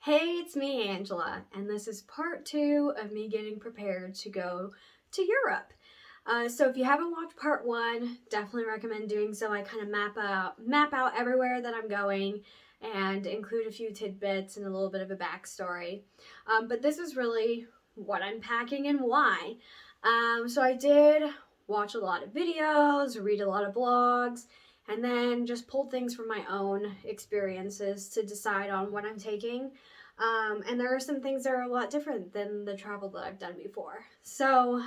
Hey, it's me, Angela, and this is part 2 of me getting prepared to go to Europe. So if you haven't watched part 1, definitely recommend doing so. I kind of map out everywhere that I'm going and include a few tidbits and a little bit of a backstory. But this is really what I'm packing and why. So I did watch a lot of videos, read a lot of blogs, and then just pulled things from my own experiences to decide on what I'm taking. And there are some things that are a lot different than the travel that I've done before. So,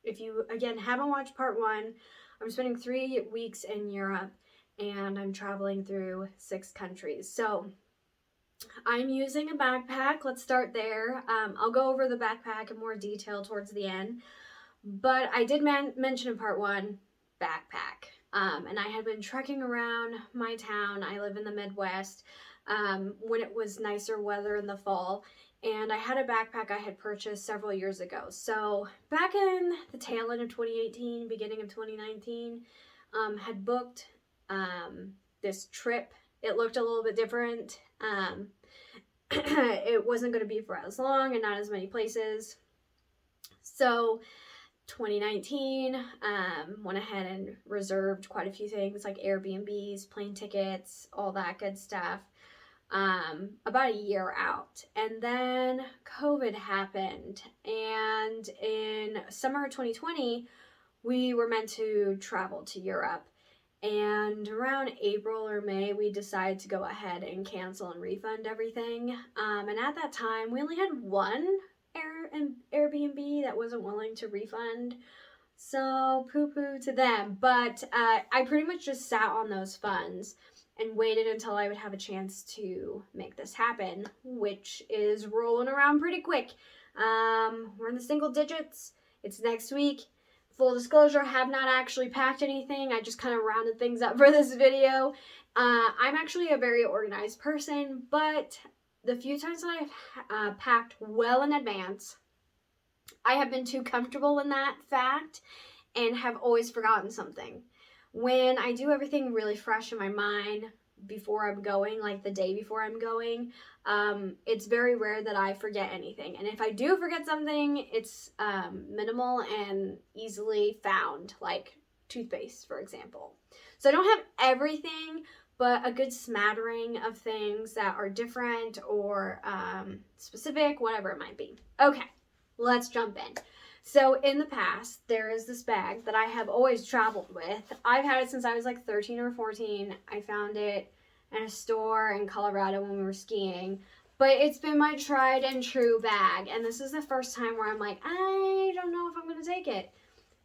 if you, again, haven't watched part 1, I'm spending 3 weeks in Europe and I'm traveling through 6 countries. So, I'm using a backpack. Let's start there. I'll go over the backpack in more detail towards the end. But I did mention in part 1 backpack. And I had been trekking around my town. I live in the Midwest when it was nicer weather in the fall. And I had a backpack I had purchased several years ago. So back in the tail end of 2018, beginning of 2019, had booked this trip. It looked a little bit different. It wasn't going to be for as long and not as many places. So 2019, went ahead and reserved quite a few things like Airbnbs, plane tickets, all that good stuff, about a year out. And then COVID happened, and in summer of 2020, we were meant to travel to Europe. And around April or May, we decided to go ahead and cancel and refund everything. And at that time, we only had one Airbnb that wasn't willing to refund, so poo-poo to them. But I pretty much just sat on those funds and waited until I would have a chance to make this happen, which is rolling around pretty quick. We're in the single digits. It's next week. Full disclosure, I have not actually packed anything. I just kind of rounded things up for this video. I'm actually a very organized person, but the few times that I've packed well in advance, I have been too comfortable in that fact and have always forgotten something. When I do everything really fresh in my mind before I'm going, like the day before I'm going, it's very rare that I forget anything. And if I do forget something, it's minimal and easily found, like toothpaste, for example. So I don't have everything, but a good smattering of things that are different or specific, whatever it might be. Okay, let's jump in. So in the past, there is this bag that I have always traveled with. I've had it since I was like 13 or 14. I found it in a store in Colorado when we were skiing. But it's been my tried and true bag. And this is the first time where I'm like, I don't know if I'm going to take it.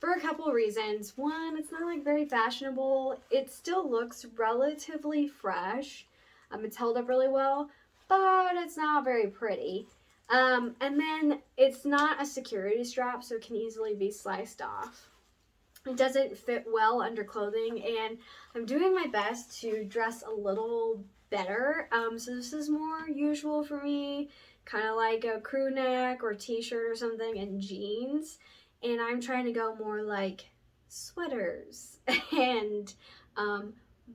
For a couple of reasons. One, it's not like very fashionable. It still looks relatively fresh. It's held up really well, but it's not very pretty. And then it's not a security strap, so it can easily be sliced off. It doesn't fit well under clothing, and I'm doing my best to dress a little better. So this is more usual for me, kind of like a crew neck or t-shirt or something, and jeans. And I'm trying to go more like sweaters and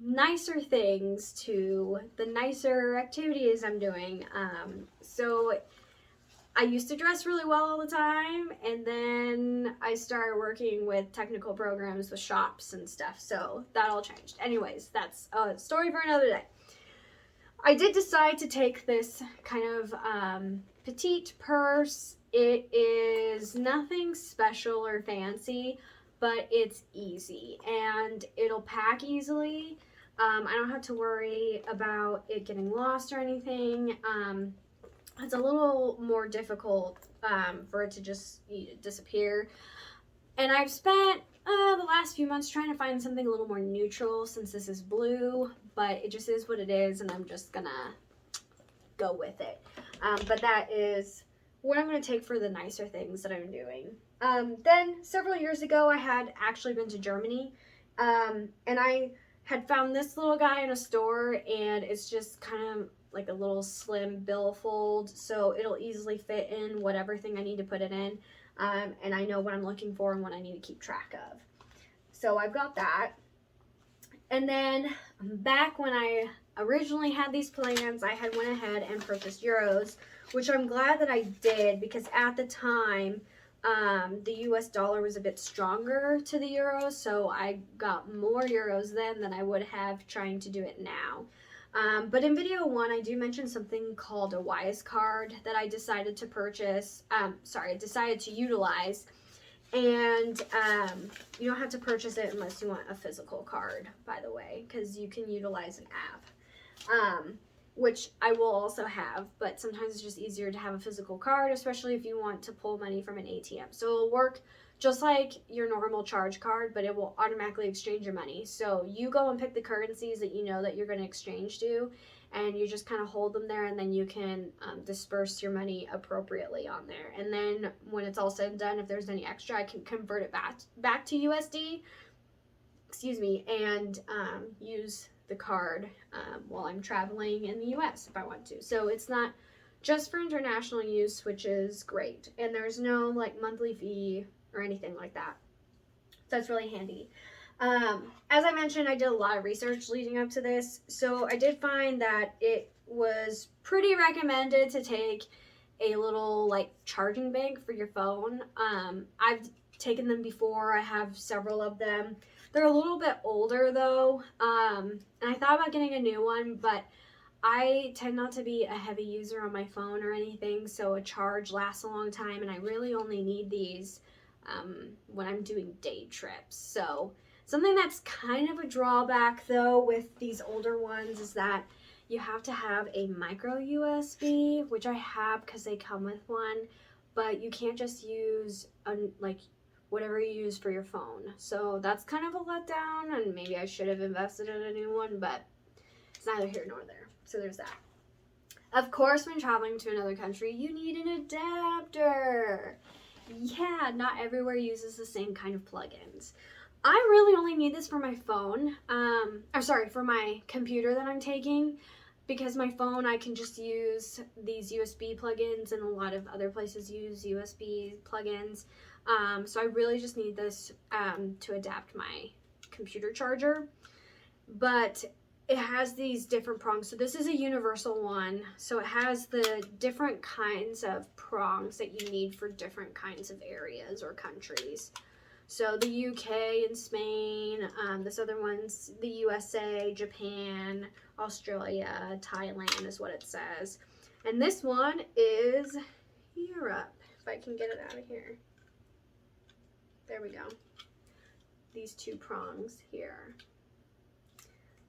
nicer things to the nicer activities I'm doing. So I used to dress really well all the time, and then I started working with technical programs with shops and stuff, so that all changed. Anyways, that's a story for another day. I did decide to take this kind of petite purse. It is nothing special or fancy, but it's easy, and it'll pack easily. I don't have to worry about it getting lost or anything. It's a little more difficult for it to just disappear. And I've spent the last few months trying to find something a little more neutral since this is blue, but it just is what it is, and I'm just gonna go with it. But that is what I'm gonna take for the nicer things that I'm doing. Then several years ago, I had actually been to Germany, and I had found this little guy in a store, and it's just kind of like a little slim billfold, so it'll easily fit in whatever thing I need to put it in, and I know what I'm looking for and what I need to keep track of. So I've got that. And then back when I originally had these plans, I had went ahead and purchased euros, which I'm glad that I did, because at the time, the US dollar was a bit stronger to the euro, so I got more euros then than I would have trying to do it now. But in video 1, I do mention something called a Wise card that I decided to purchase, decided to utilize. And you don't have to purchase it unless you want a physical card, by the way, because you can utilize an app, which I will also have, but sometimes it's just easier to have a physical card, especially if you want to pull money from an ATM. So it'll work just like your normal charge card, but it will automatically exchange your money. So you go and pick the currencies that you know that you're going to exchange to, and you just kind of hold them there, and then you can disperse your money appropriately on there. And then when it's all said and done, if there's any extra, I can convert it back to USD, and use the card while I'm traveling in the US if I want to. So it's not just for international use, which is great. And there's no like monthly fee or anything like that. So that's really handy. As I mentioned, I did a lot of research leading up to this, so I did find that it was pretty recommended to take a little like charging bank for your phone. I've taken them before. I have several of them. They're a little bit older though, and I thought about getting a new one, but I tend not to be a heavy user on my phone or anything, so a charge lasts a long time, and I really only need these when I'm doing day trips. So something that's kind of a drawback though with these older ones is that you have to have a micro USB, which I have because they come with one, but you can't just use like whatever you use for your phone. So that's kind of a letdown, and maybe I should have invested in a new one, but it's neither here nor there. So there's that. Of course, when traveling to another country, you need an adapter. Yeah, not everywhere uses the same kind of plugins. I really only need this for my phone, for my computer that I'm taking, because my phone I can just use these USB plugins, and a lot of other places use USB plugins. So I really just need this to adapt my computer charger. But it has these different prongs. So this is a universal one. So it has the different kinds of prongs that you need for different kinds of areas or countries. So the UK and Spain, this other one's the USA, Japan, Australia, Thailand is what it says. And this one is Europe, if I can get it out of here. There we go. These two prongs here.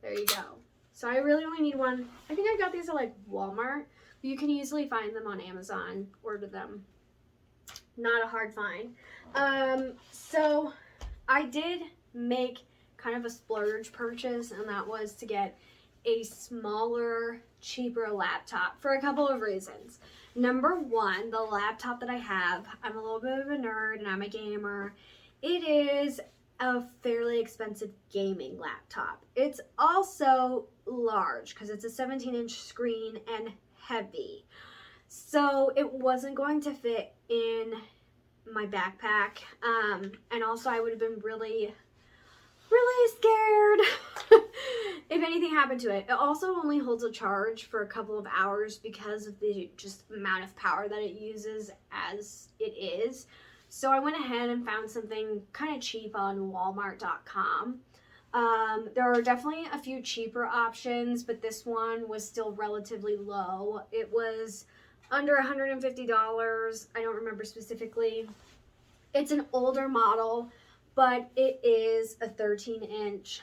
There you go. So I really only need one. I think I got these at like Walmart. But you can easily find them on Amazon. Order them. Not a hard find. So I did make kind of a splurge purchase, and that was to get a smaller, cheaper laptop for a couple of reasons. Number one, the laptop that I have, I'm a little bit of a nerd and I'm a gamer. It is a fairly expensive gaming laptop. It's also large because it's a 17-inch screen and heavy. So it wasn't going to fit in my backpack. And also I would have been really scared if anything happened to it. It also only holds a charge for a couple of hours because of the just amount of power that it uses as it is. So I went ahead and found something kind of cheap on Walmart.com. There are definitely a few cheaper options, but this one was still relatively low. It was under $150. I don't remember specifically. It's an older model, but it is a 13-inch.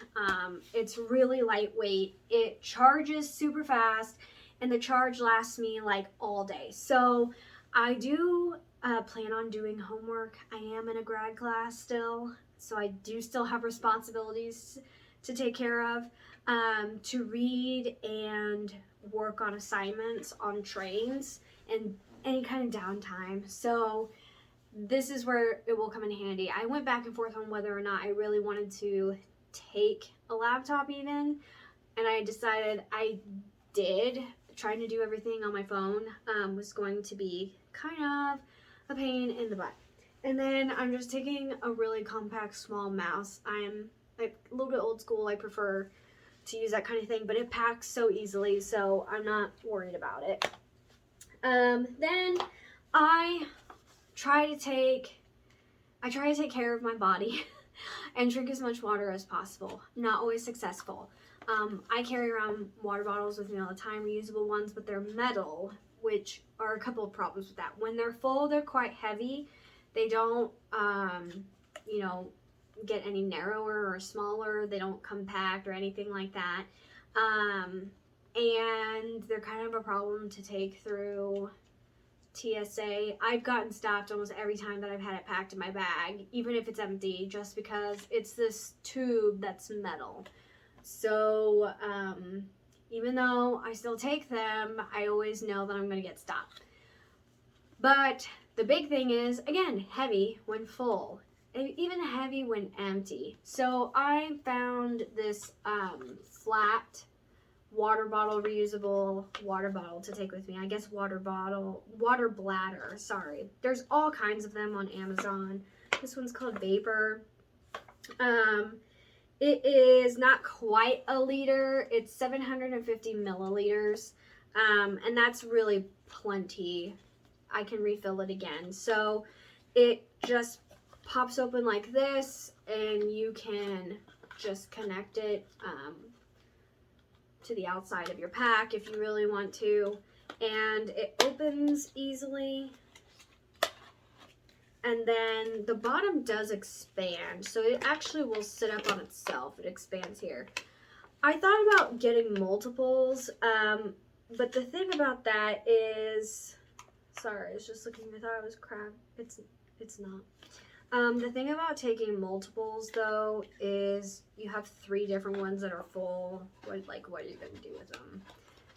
It's really lightweight. It charges super fast, and the charge lasts me like all day. So I do plan on doing homework. I am in a grad class still, so I do still have responsibilities to take care of, to read and work on assignments on trains and any kind of downtime. So this is where it will come in handy. I went back and forth on whether or not I really wanted to take a laptop even, and I decided I did. Trying to do everything on my phone was going to be kind of a pain in the butt. And then I'm just taking a really compact small mouse. I'm like a little bit old school. I prefer to use that kind of thing, but it packs so easily, so I'm not worried about it. Then I try to take care of my body and drink as much water as possible. Not always successful. I carry around water bottles with me all the time, reusable ones, but they're metal, which are a couple of problems with that. When they're full, they're quite heavy. They don't, you know, get any narrower or smaller. They don't compact or anything like that. And they're kind of a problem to take through TSA. I've gotten stopped almost every time that I've had it packed in my bag, even if it's empty, just because it's this tube that's metal. So, even though I still take them, I always know that I'm going to get stopped. But the big thing is, again, heavy when full, even heavy when empty. So I found this flat water bottle, reusable water bottle to take with me. I guess water bladder, sorry. There's all kinds of them on Amazon. This one's called Vapor. It is not quite a liter. It's 750 milliliters. And that's really plenty. I can refill it again. So it just pops open like this, and you can just connect it to the outside of your pack if you really want to. And it opens easily. And then the bottom does expand, so it actually will sit up on itself. It expands here. I thought about getting multiples, but the thing about that is, sorry, I was just looking, I thought it was crab. It's not. The thing about taking multiples, though, is you have 3 different ones that are full. What are you going to do with them?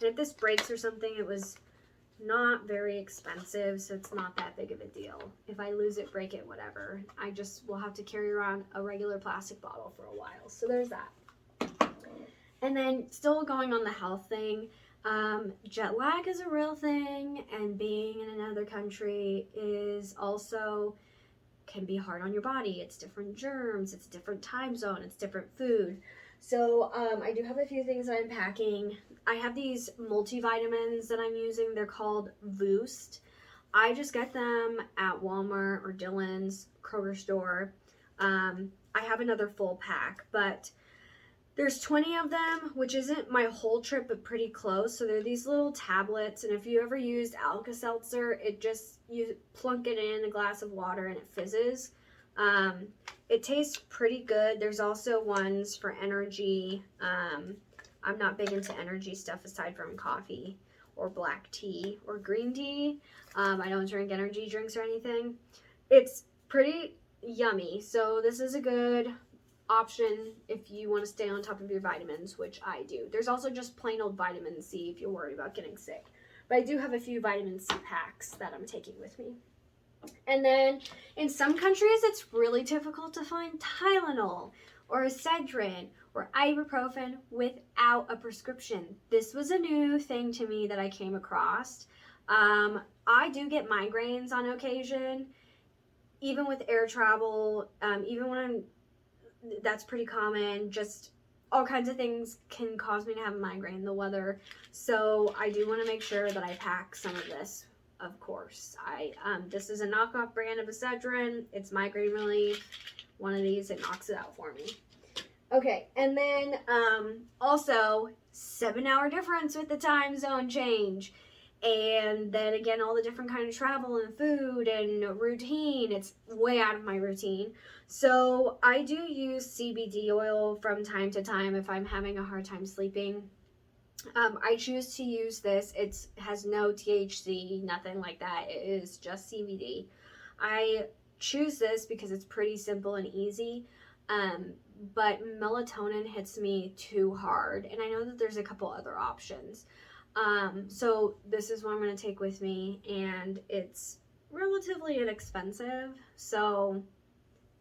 And if this breaks or something, it was not very expensive, so it's not that big of a deal. If I lose it, break it, whatever, I just will have to carry around a regular plastic bottle for a while. So there's that. And then still going on the health thing, jet lag is a real thing, and being in another country is also can be hard on your body. It's different germs, it's a different time zone, it's different food. So I do have a few things that I'm packing. I have these multivitamins that I'm using. They're called Boost. I just get them at Walmart or Dillon's, Kroger store. I have another full pack, but there's 20 of them, which isn't my whole trip, but pretty close. So they're these little tablets, and if you ever used Alka-Seltzer, you plunk it in a glass of water and it fizzes. It tastes pretty good. There's also ones for energy. I'm not big into energy stuff aside from coffee or black tea or green tea. I don't drink energy drinks or anything. It's pretty yummy. So this is a good option if you want to stay on top of your vitamins, which I do. There's also just plain old vitamin C if you're worried about getting sick. But I do have a few vitamin C packs that I'm taking with me. And then in some countries, it's really difficult to find Tylenol or Excedrin or ibuprofen without a prescription. This was a new thing to me that I came across. I do get migraines on occasion, even with air travel, even when that's pretty common. Just all kinds of things can cause me to have a migraine, the weather. So I do want to make sure that I pack some of this. Of course, this is a knockoff brand of Excedrin. It's migraine relief. One of these, it knocks it out for me. Okay, and then also 7-hour difference with the time zone change. And then again, all the different kind of travel and food and routine. It's way out of my routine. So I do use CBD oil from time to time if I'm having a hard time sleeping. I choose to use this. It has no THC, nothing like that. It is just CBD. I choose this because it's pretty simple and easy, but melatonin hits me too hard, and I know that there's a couple other options. So this is what I'm going to take with me, and it's relatively inexpensive, so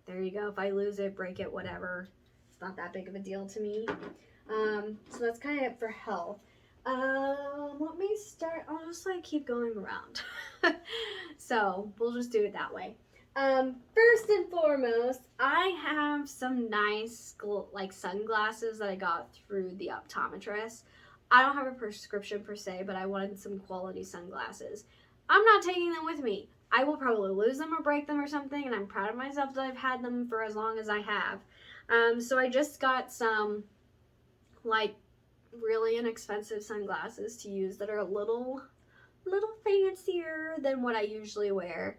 there you go. If I lose it, break it, whatever, it's not that big of a deal to me. So that's kind of it for health. Let me start. I'll just keep going around. So we'll just do it that way. First and foremost, I have some nice like sunglasses that I got through the optometrist. I don't have a prescription per se, but I wanted some quality sunglasses. I'm not taking them with me. I will probably lose them or break them or something, and I'm proud of myself that I've had them for as long as I have. So I just got some like really inexpensive sunglasses to use that are a little fancier than what I usually wear.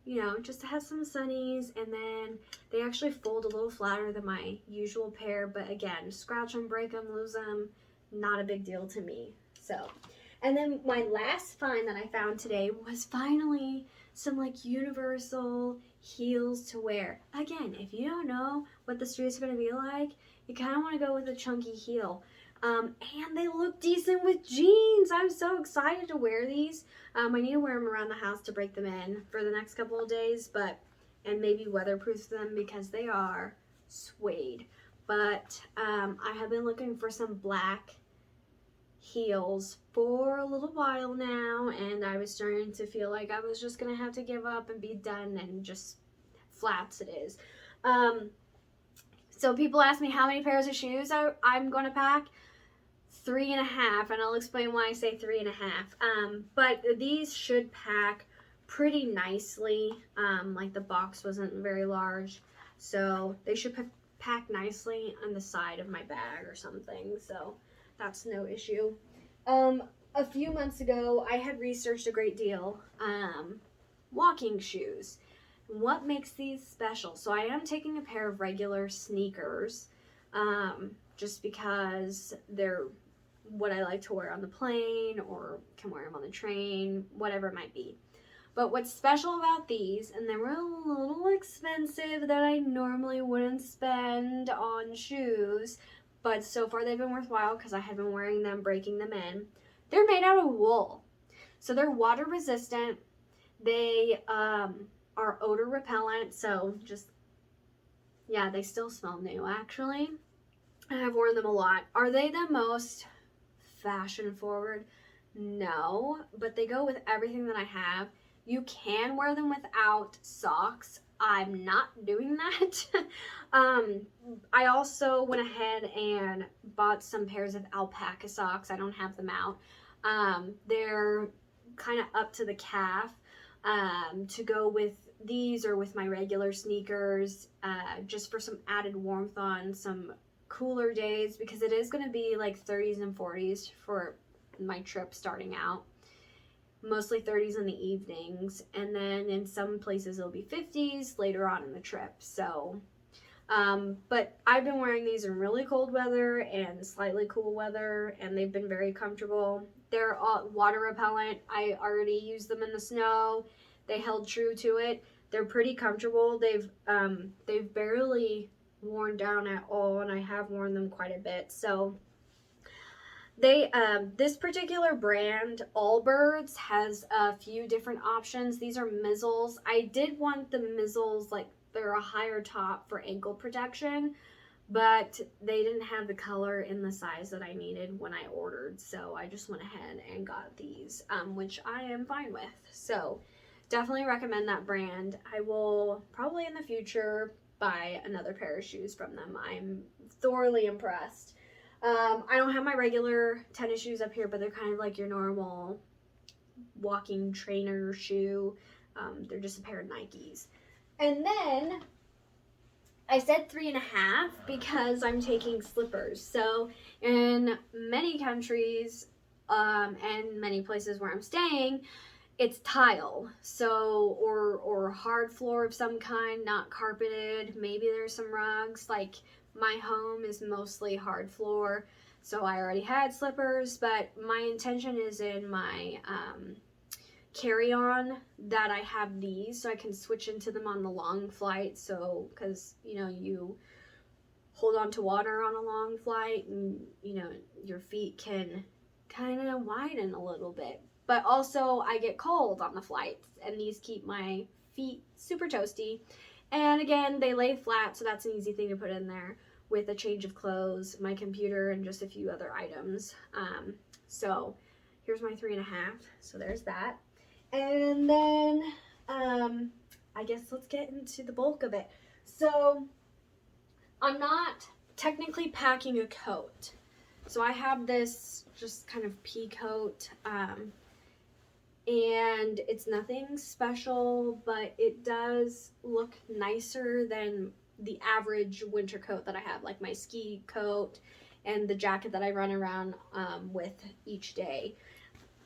You know, just to have some sunnies, and then they actually fold a little flatter than my usual pair, but again, scratch them, break them, lose them, not a big deal to me. So, and then my last find that I found today was finally some like universal heels to wear. Again, if you don't know what the street's gonna be like, you kind of want to go with a chunky heel. And they look decent with jeans. I'm so excited to wear these. I need to wear them around the house to break them in for the next couple of days, and maybe weatherproof them because they are suede. But I have been looking for some black heels for a little while now, and I was starting to feel like I was just gonna have to give up and be done, and just flats it is. So people ask me how many pairs of shoes I'm going to pack. 3.5, and I'll explain why I say 3.5. But these should pack pretty nicely. Like the box wasn't very large, so they should pack nicely on the side of my bag or something. So that's no issue. A few months ago, I had researched a great deal. Walking shoes. What makes these special? So I am taking a pair of regular sneakers, just because they're what I like to wear on the plane, or can wear them on the train, whatever it might be. But what's special about these, and they were a little expensive that I normally wouldn't spend on shoes, but so far they've been worthwhile because I have been wearing them, breaking them in. They're made out of wool. So they're water resistant. They are odor repellent, so yeah, they still smell new actually. I have worn them a lot. Are they the most fashion forward? No, but they go with everything that I have. You can wear them without socks. I'm not doing that. I also went ahead and bought some pairs of alpaca socks. I don't have them out. They're kind of up to the calf, to go with these or with my regular sneakers, just for some added warmth on some cooler days, because it is going to be like 30s and 40s for my trip starting out. Mostly 30s in the evenings, and then in some places it'll be 50s later on in the trip. So but I've been wearing these in really cold weather and slightly cool weather, and they've been very comfortable. They're all water repellent. I already used them in the snow. They held true to it. They're pretty comfortable. They've barely worn down at all, and I have worn them quite a bit. So this particular brand, Allbirds, has a few different options. These are mizzles. I did want the mizzles, like they're a higher top for ankle protection, but they didn't have the color in the size that I needed when I ordered. So I just went ahead and got these, which I am fine with. So definitely recommend that brand. I will probably in the future buy another pair of shoes from them. I'm thoroughly impressed. I don't have my regular tennis shoes up here, but they're kind of like your normal walking trainer shoe. They're just a pair of Nikes. And then I said 3.5 because I'm taking slippers. So in many countries, and many places where I'm staying, it's tile, so or hard floor of some kind, not carpeted. Maybe there's some rugs. Like my home is mostly hard floor, so I already had slippers, but my intention is in my carry-on that I have these, so I can switch into them on the long flight. So because you hold on to water on a long flight, and your feet can kind of widen a little bit, but also I get cold on the flights, and these keep my feet super toasty. And again, they lay flat, so that's an easy thing to put in there with a change of clothes, my computer, and just a few other items. So here's my 3.5. So there's that. And then I guess let's get into the bulk of it. So I'm not technically packing a coat. So I have this just kind of pea coat, and it's nothing special, but it does look nicer than the average winter coat that I have, like my ski coat and the jacket that I run around with each day.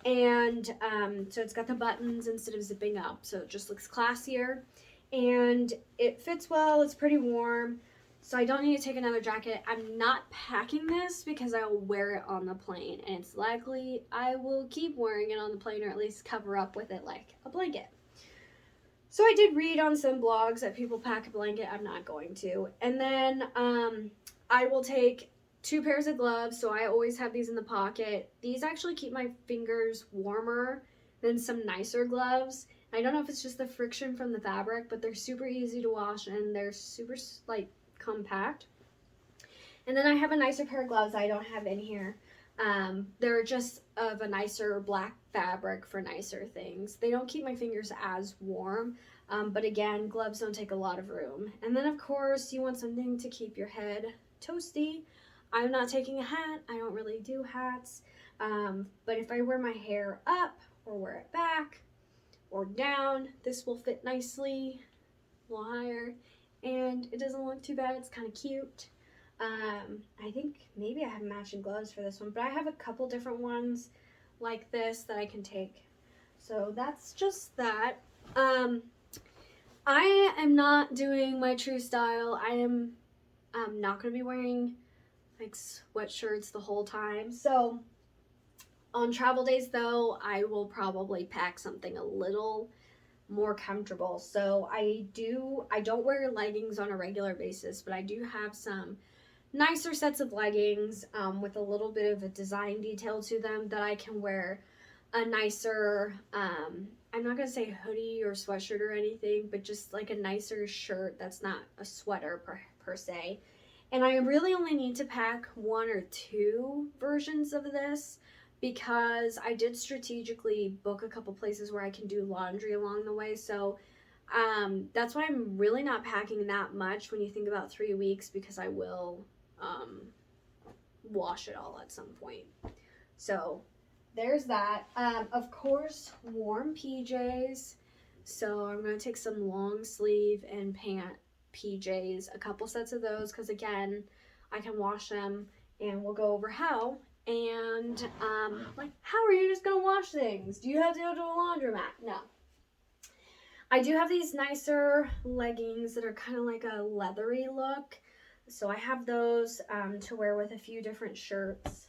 And so it's got the buttons instead of zipping up, so it just looks classier, and it fits well. It's pretty warm, so I don't need to take another jacket. I'm not packing this because I'll wear it on the plane, and it's likely I will keep wearing it on the plane, or at least cover up with it like a blanket. So I did read on some blogs that people pack a blanket. I'm not going to. And then I will take 2 pairs of gloves, so I always have these in the pocket. These actually keep my fingers warmer than some nicer gloves. I don't know if it's just the friction from the fabric, but they're super easy to wash and they're super like compact. And then I have a nicer pair of gloves I don't have in here. They're just of a nicer black fabric for nicer things. They don't keep my fingers as warm, but again, gloves don't take a lot of room. And then of course you want something to keep your head toasty. I'm not taking a hat. I don't really do hats. But if I wear my hair up or wear it back or down, this will fit nicely, a little higher, and it doesn't look too bad. It's kind of cute. I think maybe I have matching gloves for this one, but I have a couple different ones like this that I can take. So that's just that. I am not doing my true style. I am not going to be wearing like sweatshirts the whole time. So on travel days though, I will probably pack something a little more comfortable. So I don't wear leggings on a regular basis, but I do have some nicer sets of leggings with a little bit of a design detail to them that I can wear a nicer, I'm not going to say hoodie or sweatshirt or anything, but just like a nicer shirt that's not a sweater per se. And I really only need to pack 1 or 2 versions of this because I did strategically book a couple places where I can do laundry along the way. So that's why I'm really not packing that much when you think about 3 weeks, because I will wash it all at some point. So there's that. Of course, warm PJs. So I'm going to take some long sleeve and pant PJs, a couple sets of those, because again, I can wash them, and we'll go over how. And like, how are you just going to wash things? Do you have to go to a laundromat? No. I do have these nicer leggings that are kind of like a leathery look. So I have those to wear with a few different shirts.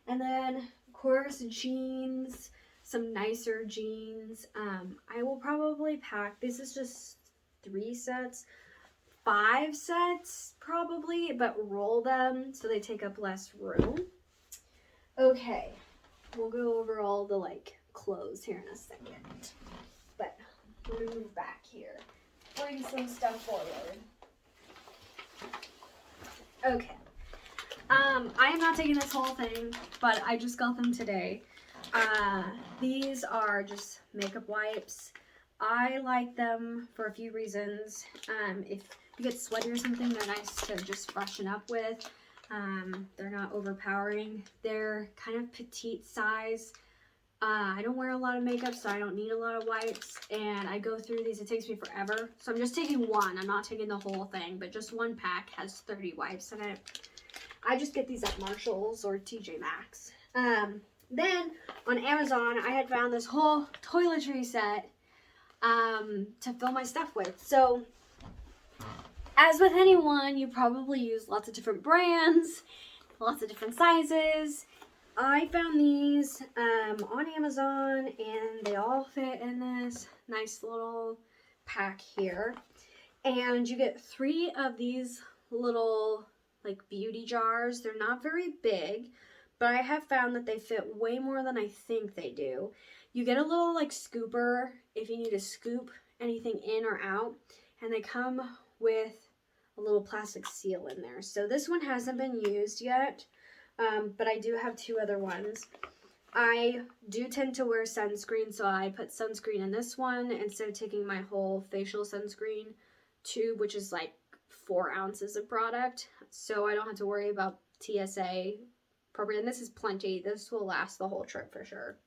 And then, of course, jeans, some nicer jeans. I will probably pack, this is just 3 sets, 5 sets probably, but roll them so they take up less room. Okay, we'll go over all the like clothes here in a second. But let me move back here. Bring some stuff forward. Okay. I am not taking this whole thing, but I just got them today. These are just makeup wipes. I like them for a few reasons. If you get sweaty or something, they're nice to just freshen up with. They're not overpowering. They're kind of petite size. I don't wear a lot of makeup, so I don't need a lot of wipes, and I go through these. It takes me forever, so I'm just taking one. I'm not taking the whole thing, but just one pack has 30 wipes in it. I just get these at Marshall's or TJ Maxx. Then on Amazon, I had found this whole toiletry set to fill my stuff with. So as with anyone, you probably use lots of different brands, lots of different sizes. I found these on Amazon, and they all fit in this nice little pack here. And you get 3 of these little like beauty jars. They're not very big, but I have found that they fit way more than I think they do. You get a little like scooper if you need to scoop anything in or out, and they come with a little plastic seal in there. So this one hasn't been used yet, but I do have 2 other ones. I do tend to wear sunscreen, so I put sunscreen in this one instead of taking my whole facial sunscreen tube, which is like 4 ounces of product. So I don't have to worry about TSA appropriate. And this is plenty. This will last the whole trip for sure.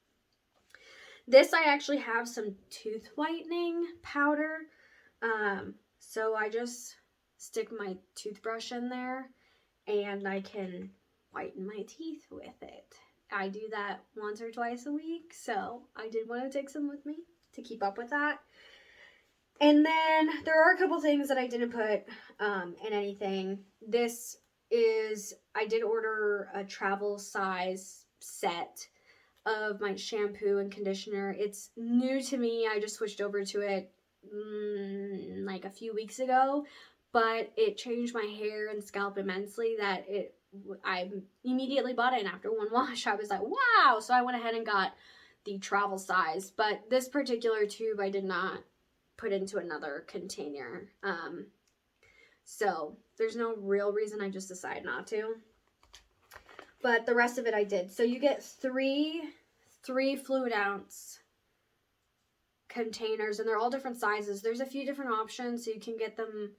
This, I actually have some tooth whitening powder. So I just stick my toothbrush in there and I can whiten my teeth with it. I do that once or twice a week, so I did want to take some with me to keep up with that. And then there are a couple things that I didn't put in anything. This is, I did order a travel size set of my shampoo and conditioner. It's new to me. I just switched over to it like a few weeks ago, but it changed my hair and scalp immensely that I immediately bought it, and after one wash I was like, wow. So I went ahead and got the travel size, but this particular tube I did not put into another container. So there's no real reason, I just decided not to. But the rest of it I did. So you get three fluid ounce containers, and they're all different sizes. There's a few different options, so you can get them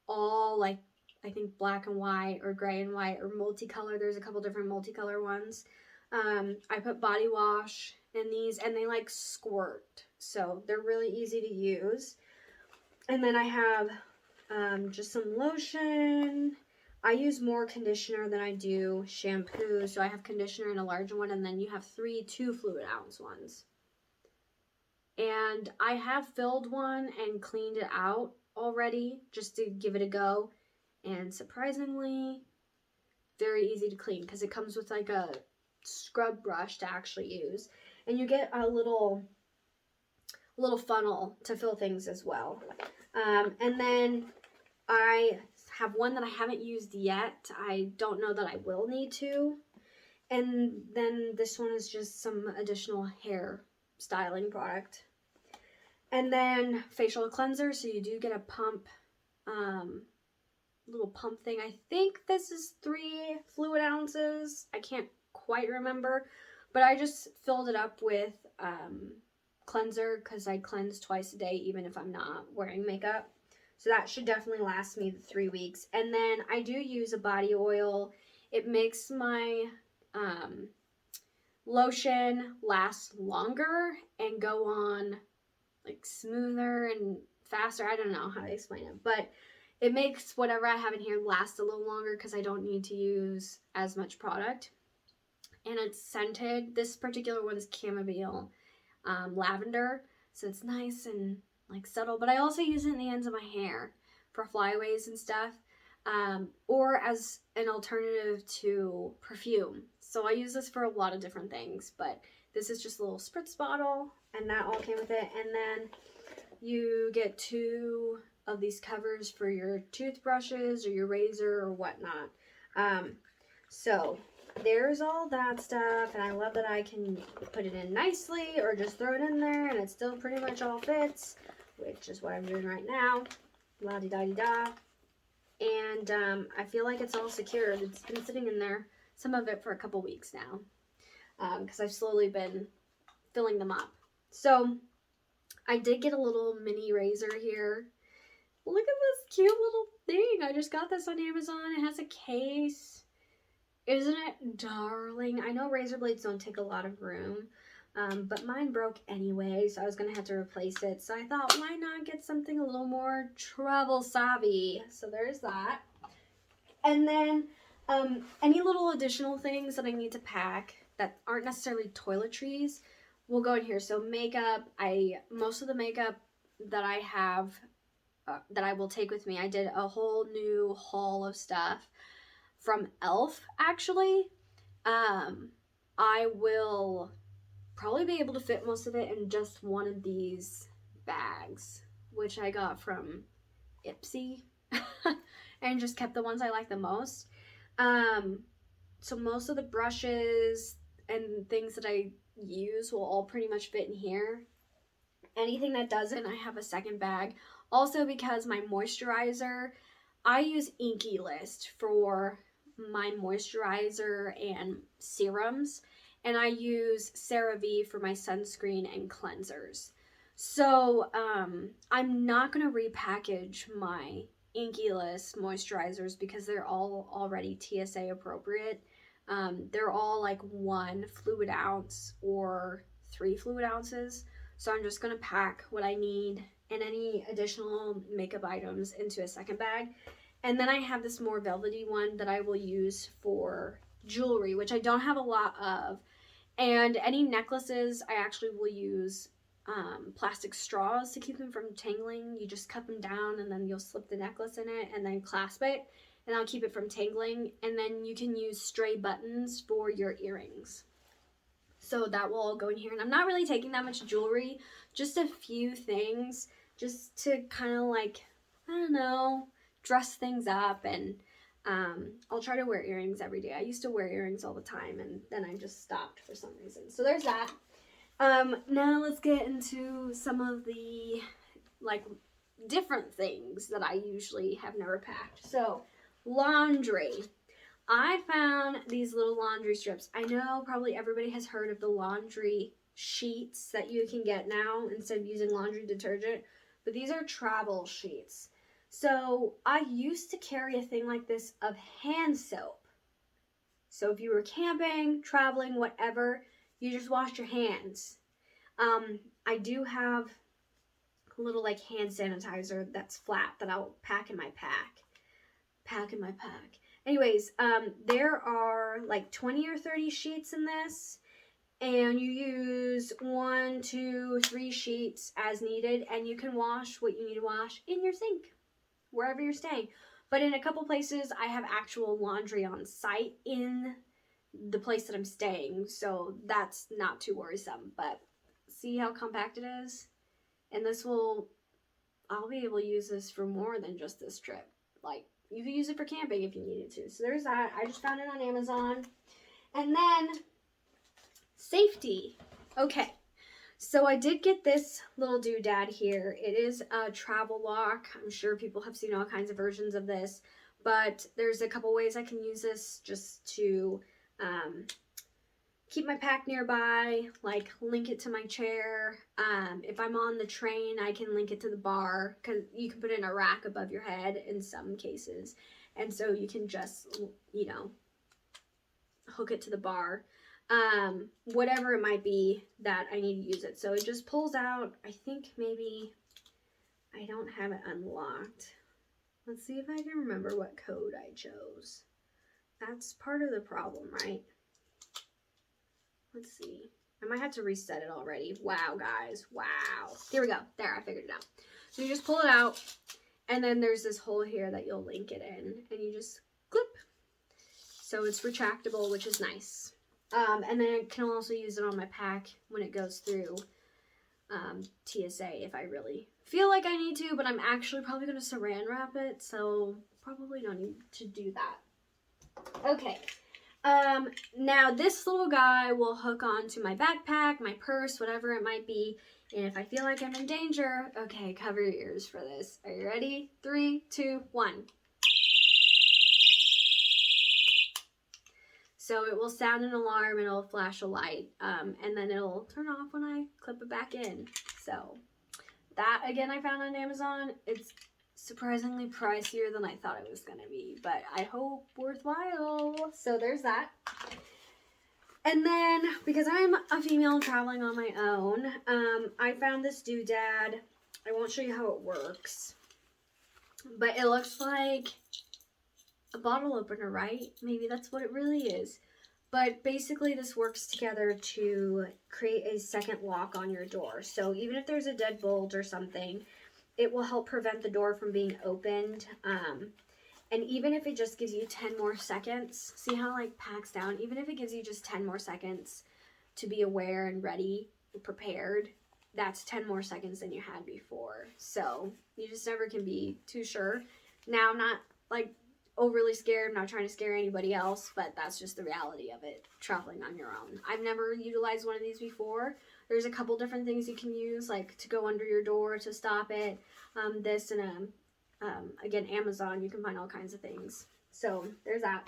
all like, I think black and white or gray and white or multicolor. There's a couple different multicolor ones. I put body wash in these, and they like squirt, so they're really easy to use. And then I have just some lotion. I use more conditioner than I do shampoo, so I have conditioner in a large one, and then you have 2 fluid ounce ones. And I have filled one and cleaned it out already just to give it a go, and surprisingly very easy to clean because it comes with like a scrub brush to actually use, and you get a little funnel to fill things as well. And then I have one that I haven't used yet. I don't know that I will need to. And then this one is just some additional hair styling product. And then facial cleanser, so you do get a pump, little pump thing. I think this is 3 fluid ounces. I can't quite remember, but I just filled it up with cleanser because I cleanse twice a day even if I'm not wearing makeup. So that should definitely last me the 3 weeks. And then I do use a body oil. It makes my lotion last longer and go on like smoother and faster. I don't know how to explain it, but it makes whatever I have in here last a little longer because I don't need to use as much product. And it's scented. This particular one's chamomile lavender, so it's nice and like subtle, but I also use it in the ends of my hair for flyaways and stuff, or as an alternative to perfume. So I use this for a lot of different things, but this is just a little spritz bottle, and that all came with it. And then you get 2 of these covers for your toothbrushes or your razor or whatnot. So there's all that stuff, and I love that I can put it in nicely or just throw it in there and it still pretty much all fits, which is what I'm doing right now. La-di-da-di-da. And I feel like it's all secured. It's been sitting in there, some of it for a couple weeks now, because I've slowly been filling them up. So I did get a little mini razor here. Look at this cute little thing. I just got this on Amazon. It has a case. Isn't it darling? I know razor blades don't take a lot of room, but mine broke anyway, so I was going to have to replace it. So I thought, why not get something a little more travel savvy? So there's that. And then any little additional things that I need to pack that aren't necessarily toiletries will go in here. So makeup, most of the makeup that I have that I will take with me, I did a whole new haul of stuff from e.l.f. actually. I will probably be able to fit most of it in just one of these bags, which I got from Ipsy and just kept the ones I like the most. So most of the brushes and things that I use will all pretty much fit in here. Anything that doesn't, I have a second bag. Also, because my moisturizer, I use Inky List for my moisturizer and serums, and I use CeraVe for my sunscreen and cleansers. So I'm not going to repackage my Inkyless moisturizers because they're all already TSA appropriate. They're all like 1 fluid ounce or 3 fluid ounces. So I'm just going to pack what I need and any additional makeup items into a second bag. And then I have this more velvety one that I will use for jewelry, which I don't have a lot of. And any necklaces, I actually will use plastic straws to keep them from tangling. You just cut them down and then you'll slip the necklace in it and then clasp it, and I'll keep it from tangling. And then you can use stray buttons for your earrings. So that will all go in here. And I'm not really taking that much jewelry, just a few things, just to kind of like, I don't know, dress things up. And I'll try to wear earrings every day. I used to wear earrings all the time, and then I just stopped for some reason. So there's that. Now let's get into some of the like different things that I usually have never packed. So laundry. I found these little laundry strips. I know probably everybody has heard of the laundry sheets that you can get now instead of using laundry detergent, but these are travel sheets. So I used to carry a thing like this of hand soap. So if you were camping, traveling, whatever, you just wash your hands. I do have a little like hand sanitizer that's flat that I'll pack in my pack. Anyways, there are like 20 or 30 sheets in this, and you use 1, 2, 3 sheets as needed, and you can wash what you need to wash in your sink, wherever you're staying. But in a couple places, I have actual laundry on site in the place that I'm staying, so that's not too worrisome. But see how compact it is? And I'll be able to use this for more than just this trip. Like, you could use it for camping if you needed to. So there's that. I just found it on Amazon. And then safety. Okay. So I did get this little doodad here. It is a travel lock. I'm sure people have seen all kinds of versions of this, but there's a couple ways I can use this just to keep my pack nearby, like link it to my chair. If I'm on the train, I can link it to the bar, because you can put it in a rack above your head in some cases. And so you can just, you know, hook it to the bar. Whatever it might be that I need to use it. So it just pulls out. I think maybe I don't have it unlocked. Let's see if I can remember what code I chose. That's part of the problem, right? Let's see. I might have to reset it already. Wow, guys. Wow. Here we go. There, I figured it out. So you just pull it out, and then there's this hole here that you'll link it in, and you just clip. So it's retractable, which is nice. And then I can also use it on my pack when it goes through TSA if I really feel like I need to, but I'm actually probably going to saran wrap it, so probably don't need to do that. Okay. Now this little guy will hook onto my backpack, my purse, whatever it might be, and if I feel like I'm in danger, okay, cover your ears for this. Are you ready? 3, 2, 1. So it will sound an alarm and it'll flash a light, and then it'll turn off when I clip it back in. So that, again, I found on Amazon. It's surprisingly pricier than I thought it was going to be, but I hope worthwhile. So there's that. And then, because I'm a female traveling on my own, I found this doodad. I won't show you how it works, but it looks like a bottle opener, right? Maybe that's what it really is. But basically this works together to create a second lock on your door. So even if there's a deadbolt or something, it will help prevent the door from being opened. And even if it just gives you 10 more seconds, see how it like packs down? Even if it gives you just 10 more seconds to be aware and ready and prepared, that's 10 more seconds than you had before. So you just never can be too sure. Now, I'm not like overly scared. I'm not trying to scare anybody else, but that's just the reality of it, traveling on your own. I've never utilized one of these before. There's a couple different things you can use, like to go under your door to stop it. This and again, Amazon, you can find all kinds of things. So there's that.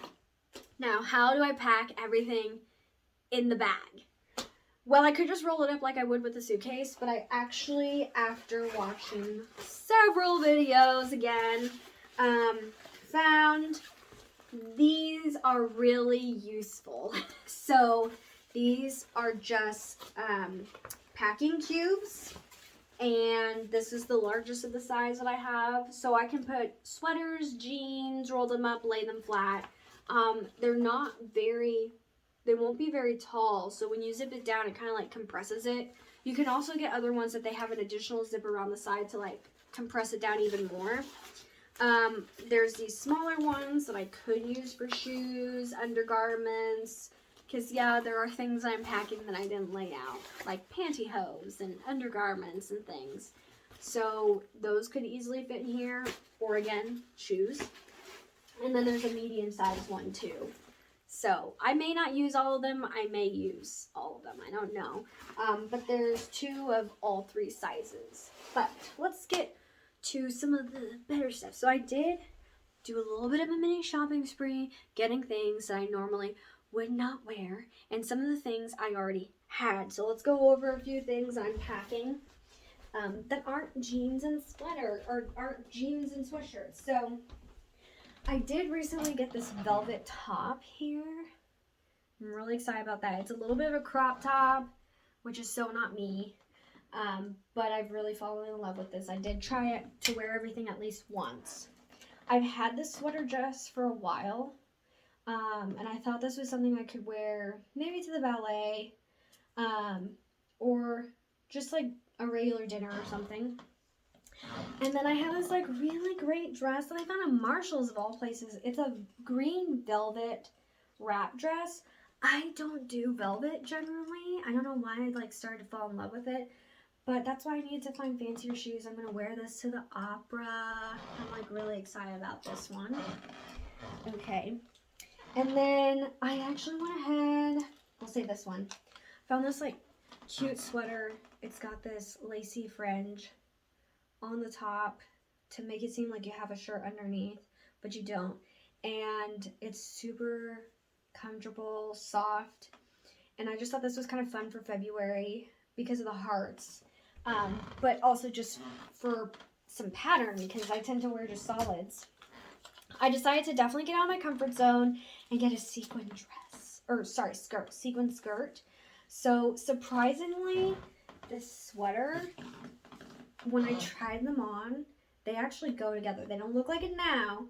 Now, how do I pack everything in the bag. Well, I could just roll it up like I would with a suitcase, but I actually, after watching several videos again, found these are really useful. So these are just packing cubes, and this is the largest of the size that I have. So I can put sweaters, jeans, roll them up, lay them flat. They're not very... They won't be very tall, so when you zip it down, it kind of like compresses it. You can also get other ones that they have an additional zip around the side to like compress it down even more. There's these smaller ones that I could use for shoes, undergarments, because yeah, there are things I'm packing that I didn't lay out, like pantyhose and undergarments and things. So those could easily fit in here, or again, shoes. And then there's a medium-sized one too. So I may not use all of them. I may use all of them. I don't know. But there's 2 of all 3 sizes. But let's get to some of the better stuff. So I did do a little bit of a mini shopping spree, getting things that I normally would not wear, and some of the things I already had. So let's go over a few things I'm packing that aren't jeans and sweater, or aren't jeans and sweatshirts. So I did recently get this velvet top here. I'm really excited about that. It's a little bit of a crop top, which is so not me. But I've really fallen in love with this. I did try it to wear everything at least once. I've had this sweater dress for a while. And I thought this was something I could wear maybe to the ballet. Or just like a regular dinner or something. And then I have this like really great dress that I found at Marshall's of all places. It's a green velvet wrap dress. I don't do velvet generally. I don't know why I like started to fall in love with it. But that's why I need to find fancier shoes. I'm going to wear this to the opera. I'm like really excited about this one. Okay. And then I actually went ahead. I'll say this one. Found this like cute sweater. It's got this lacy fringe on the top to make it seem like you have a shirt underneath, but you don't. And it's super comfortable, soft. And I just thought this was kind of fun for February because of the hearts. But also just for some pattern because I tend to wear just solids. I decided to definitely get out of my comfort zone and get a sequin skirt. So surprisingly, this sweater, when I tried them on, they actually go together. They don't look like it now,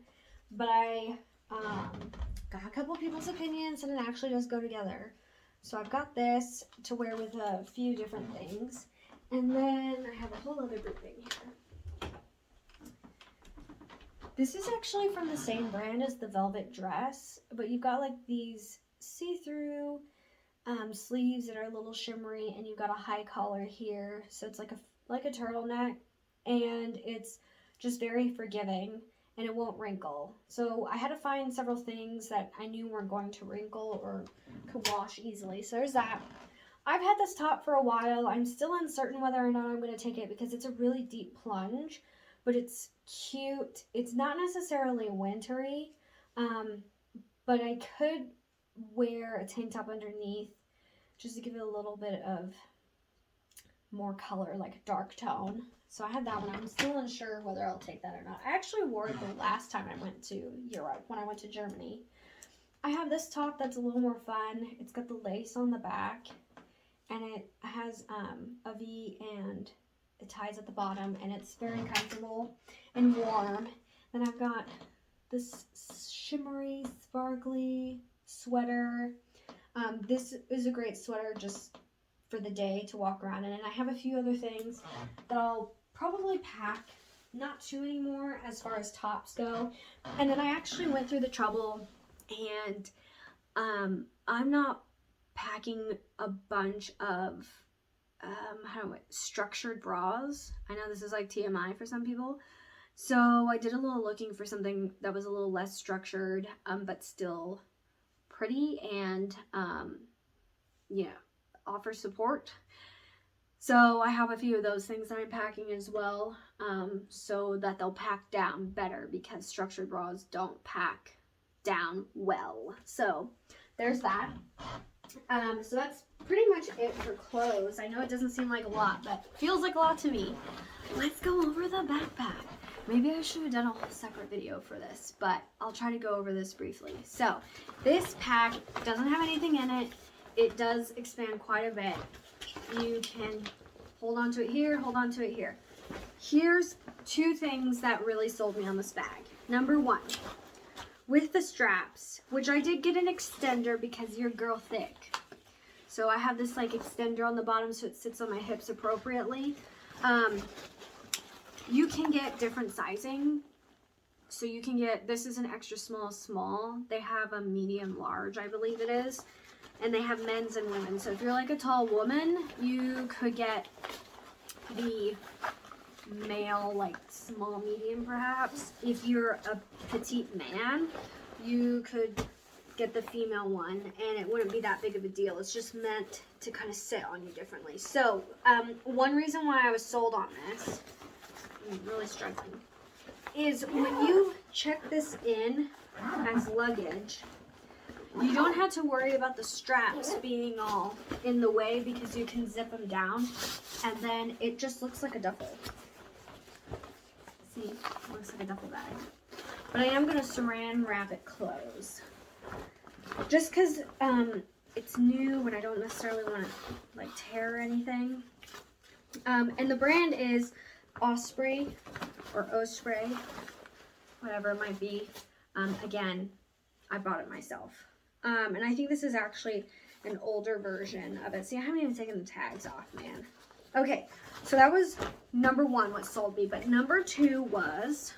but I got a couple people's opinions and it actually does go together. So I've got this to wear with a few different things. And then I have a whole other grouping here. This is actually from the same brand as the velvet dress, but you've got like these see-through sleeves that are a little shimmery, and you've got a high collar here, so it's like a turtleneck, and it's just very forgiving, and it won't wrinkle. So I had to find several things that I knew weren't going to wrinkle or could wash easily. So there's that. I've had this top for a while. I'm still uncertain whether or not I'm going to take it because it's a really deep plunge, but it's cute. It's not necessarily wintry, but I could wear a tank top underneath just to give it a little bit of more color, like a dark tone. So I had that one. I'm still unsure whether I'll take that or not. I actually wore it the last time I went to Europe, when I went to Germany. I have this top that's a little more fun. It's got the lace on the back, and it has a V and it ties at the bottom, and it's very comfortable and warm. Then I've got this shimmery, sparkly sweater. This is a great sweater just for the day to walk around in. And I have a few other things that I'll probably pack, not too anymore as far as tops go. And then I actually went through the trouble, and I'm not packing a bunch of structured bras. I know this is like TMI for some people. So I did a little looking for something that was a little less structured, but still pretty and offer support. So I have a few of those things that I'm packing as well, so that they'll pack down better, because structured bras don't pack down well. So there's that. So that's pretty much it for clothes. I know it doesn't seem like a lot, but feels like a lot to me. Let's go over the backpack. Maybe I should have done a whole separate video for this, but I'll try to go over this briefly. So this pack doesn't have anything in it. It does expand quite a bit. You can hold on to it here, hold on to it here. Here's two things that really sold me on this bag. Number one, with the straps, which I did get an extender because you're girl thick. So I have this like extender on the bottom so it sits on my hips appropriately. You can get different sizing. So you can get, this is an extra small. They have a medium large, I believe it is. And they have men's and women's. So if you're like a tall woman, you could get the male, like small medium perhaps. If you're a petite man, you could get the female one and it wouldn't be that big of a deal. It's just meant to kind of sit on you differently. So one reason why I was sold on this, I'm really struggling, is when you check this in as luggage, you don't have to worry about the straps being all in the way because you can zip them down and then it just looks like a duffel. See, it looks like a duffel bag. But I am going to saran wrap it closed. Just because it's new and I don't necessarily want to like tear or anything. And the brand is Osprey or Osprey, whatever it might be. Again, I bought it myself. And I think this is actually an older version of it. See, I haven't even taken the tags off, man. Okay, so that was number one, what sold me. But number two was,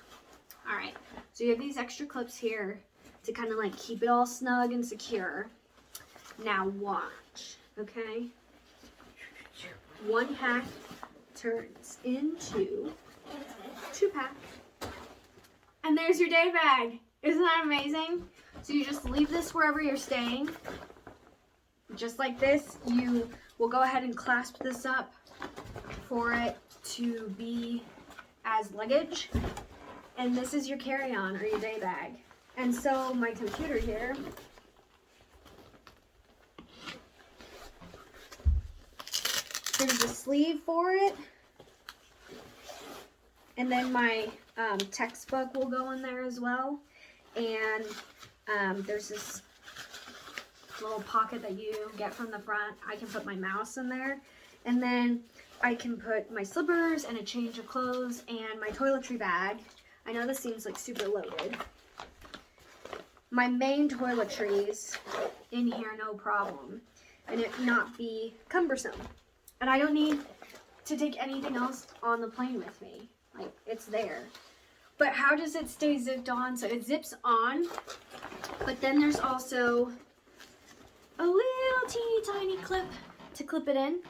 all right, so you have these extra clips here to kind of like keep it all snug and secure. Now watch, okay? One pack turns into two pack. And there's your day bag. Isn't that amazing? So you just leave this wherever you're staying. Just like this, you will go ahead and clasp this up for it to be as luggage. And this is your carry-on or your day bag. And so my computer here, there's a sleeve for it. And then my textbook will go in there as well. And there's this little pocket that you get from the front. I can put my mouse in there. And then I can put my slippers and a change of clothes and my toiletry bag. I know this seems like super loaded. My main toiletries in here, no problem. And it not be cumbersome. And I don't need to take anything else on the plane with me. Like, it's there. But how does it stay zipped on? So it zips on, but then there's also a little teeny tiny clip to clip it in.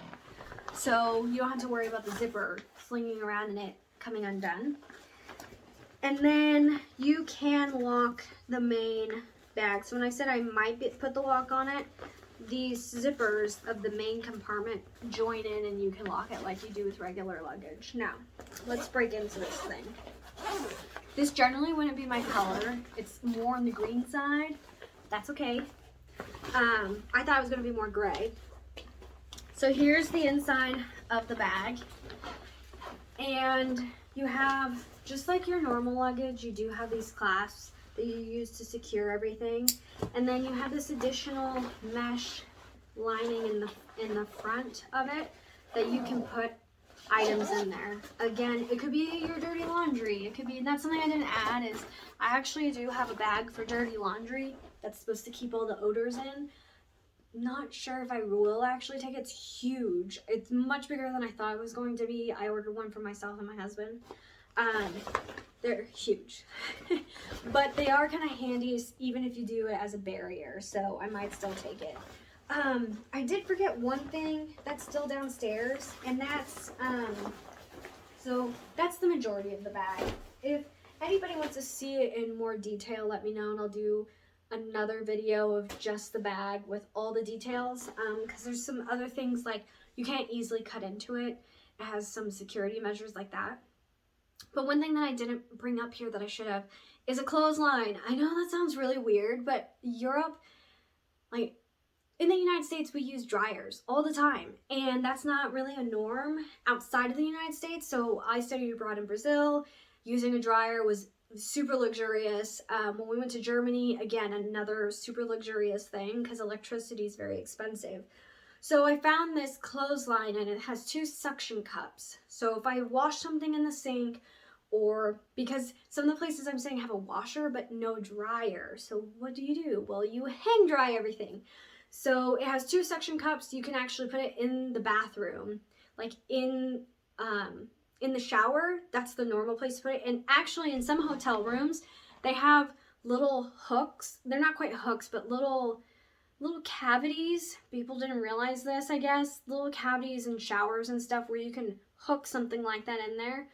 So you don't have to worry about the zipper slinging around and it coming undone. And then you can lock the main bag. So when I said I might put the lock on it, these zippers of the main compartment join in and you can lock it like you do with regular luggage. Now, let's break into this thing. This generally wouldn't be my color. It's more on the green side. That's okay. I thought it was going to be more gray. So here's the inside of the bag. And you have, just like your normal luggage, you do have these clasps that you use to secure everything. And then you have this additional mesh lining in the front of it that you can put items in there. Again, it could be your dirty laundry. It could be, and that's something I didn't add, is I actually do have a bag for dirty laundry that's supposed to keep all the odors in. Not sure if I will actually take it. It's huge. It's much bigger than I thought it was going to be. I ordered one for myself and my husband. They're huge. But they are kind of handy even if you do it as a barrier, so I might still take it. I did forget one thing that's still downstairs, and that's, so that's the majority of the bag. If anybody wants to see it in more detail, let me know, and I'll do another video of just the bag with all the details, because there's some other things like you can't easily cut into it. It has some security measures like that. But one thing that I didn't bring up here that I should have is a clothesline. I know that sounds really weird, but Europe, like, in the United States, we use dryers all the time, and that's not really a norm outside of the United States. So I studied abroad in Brazil. Using a dryer was super luxurious. When we went to Germany, again, another super luxurious thing because electricity is very expensive. So I found this clothesline, and it has 2 suction cups. So if I wash something in the sink, or because some of the places I'm staying have a washer but no dryer. So what do? Well, you hang dry everything. So it has 2 suction cups. You can actually put it in the bathroom, like in the shower. That's the normal place to put it. And actually, in some hotel rooms, they have little hooks. They're not quite hooks, but little cavities. People didn't realize this, I guess. Little cavities in showers and stuff where you can hook something like that in there.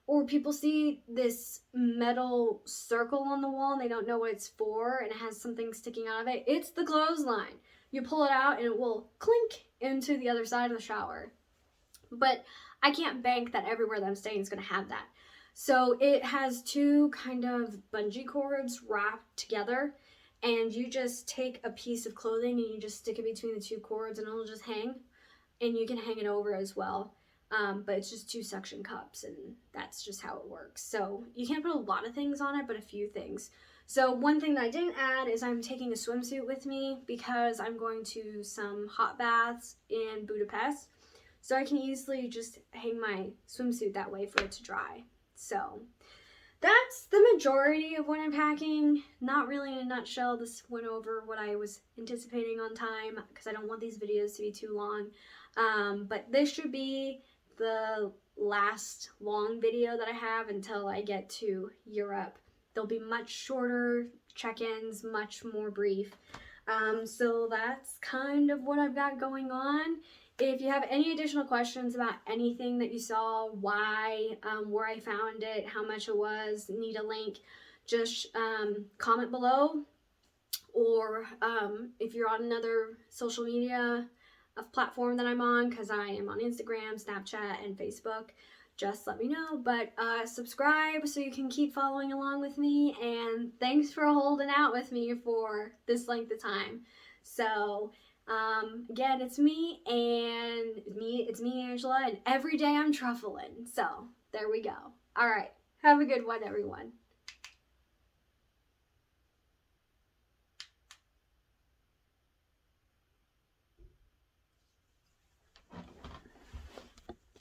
Or people see this metal circle on the wall and they don't know what it's for, and it has something sticking out of it. It's the clothesline. You pull it out and it will clink into the other side of the shower. But I can't bank that everywhere that I'm staying is going to have that. So it has 2 kind of bungee cords wrapped together, and you just take a piece of clothing and you just stick it between the 2 cords and it'll just hang, and you can hang it over as well. But it's just 2 suction cups, and that's just how it works. So you can't put a lot of things on it, but a few things. So one thing that I didn't add is I'm taking a swimsuit with me because I'm going to some hot baths in Budapest. So I can easily just hang my swimsuit that way for it to dry. So that's the majority of what I'm packing. Not really in a nutshell. This went over what I was anticipating on time because I don't want these videos to be too long. But this should be the last long video that I have until I get to Europe. They'll be much shorter check-ins, much more brief. So that's kind of what I've got going on. If you have any additional questions about anything that you saw, why, where I found it, how much it was, need a link, just comment below. Or if you're on another social media platform that I'm on, because I am on Instagram, Snapchat, and Facebook, just let me know. But subscribe so you can keep following along with me, and thanks for holding out with me for this length of time. So again, it's me, Angela, and every day I'm truffling. So there we go. All right, have a good one, everyone.